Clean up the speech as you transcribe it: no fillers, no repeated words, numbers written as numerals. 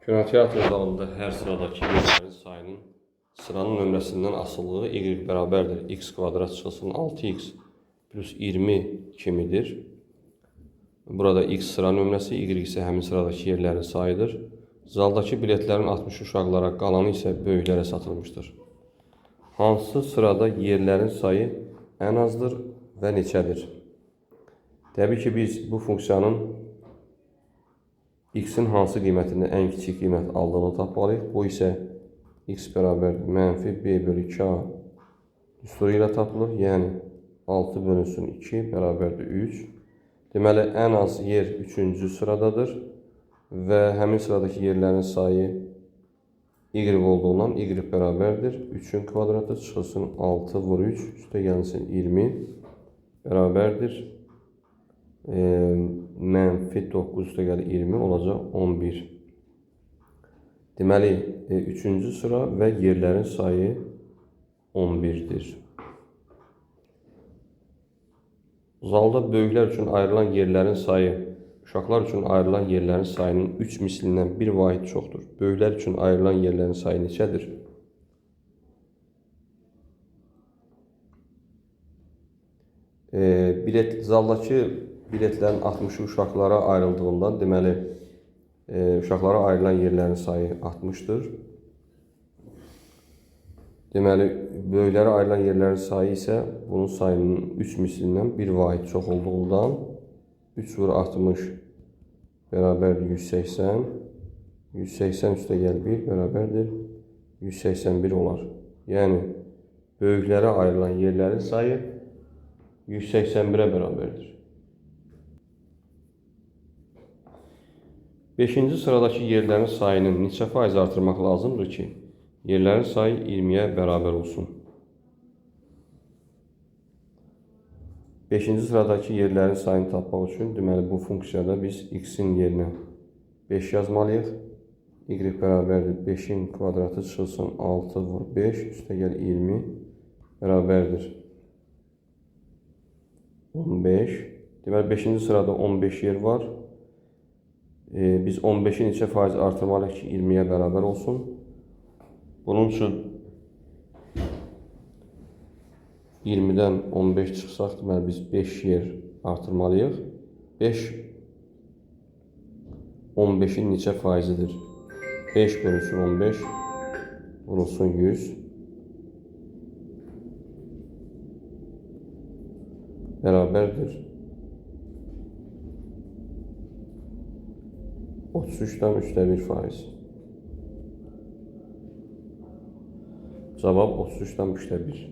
Kinoteatr zalında hər sıradakı yerlərin sayının sıranın nömrəsindən asılılığı y bərabərdir. X kvadrat çıxılsın 6x plus 20 kimidir. Burada x sıra nömrəsi, y isə həmin sıradakı yerlərin sayıdır. Zaldakı biletlərin 60 uşaqlara, qalanı isə böyüklərə satılmışdır. Hansı sırada yerlərin sayı ən azdır və neçədir? Təbii ki, biz bu funksiyanın x-in hansı qiymətində ən kiçik qiymət aldığını tapmalıyıq. Bu isə x bərabərdir mənfi b bölü 2a düsturu ilə tapılır. Yəni 6 bölünsün 2 bərabərdir 3. Deməli, ən az yer 3-cü sıradadır və həmin sıradakı yerlərin sayı y olduğundan y bərabərdir 3-ün kvadratı çıxılsın 6 vur 3 üstə gəlsin 20 bərabərdir mənfi 9 üstə gəlir 20 olacaq 11. Deməli, 3-cü sıra və yerlərin sayı 11-dir. Zalda böyüklər üçün ayrılan yerlərin sayı uşaqlar üçün ayrılan yerlərin sayının 3 mislindən 1 vahid çoxdur. Böyüklər üçün ayrılan yerlərin sayı neçədir? Zaldakı biletlərin 60 uşaqlara ayrıldığından, deməli, uşaqlara ayrılan yerlərin sayı 60-dır. Deməli, böyüklərə ayrılan yerlərin sayı isə bunun sayının 3 mislindən 1 vahid çox olduğundan 3 vur 60 bərabərdir 180. 180 üstə gəl 1 bərabərdir 181 olar. Yəni, böyüklərə ayrılan yerlərin sayı 181-ə bərabərdir. 5-ci sıradakı yerlərin sayının neçə faiz artırmaq lazımdır ki, yerlərin sayı 20-yə bərabər olsun? 5-ci sıradakı yerlərin sayını tapmaq üçün, deməli, bu funksiyada biz x-in yerinə 5 yazmalıyıq. Y bərabərdir 5-in kvadratı çıxılsın 6 vur 5 üstə gəl 20 bərabərdir 15. Deməli, 5-ci sırada 15 yer var. Biz 15-i neçə faiz artırmalıyıq ki, 20-yə bərabər olsun. Bunun üçün 20-dən 15 çıxsaq, deməli, biz 5 yer artırmalıyıq. 5 15-in neçə faizidir? 5 bölünsün 15 vurulsun 100 bərabərdir 33'dən 3'də 1 faiz. Cavab 33'dən 3'də 1.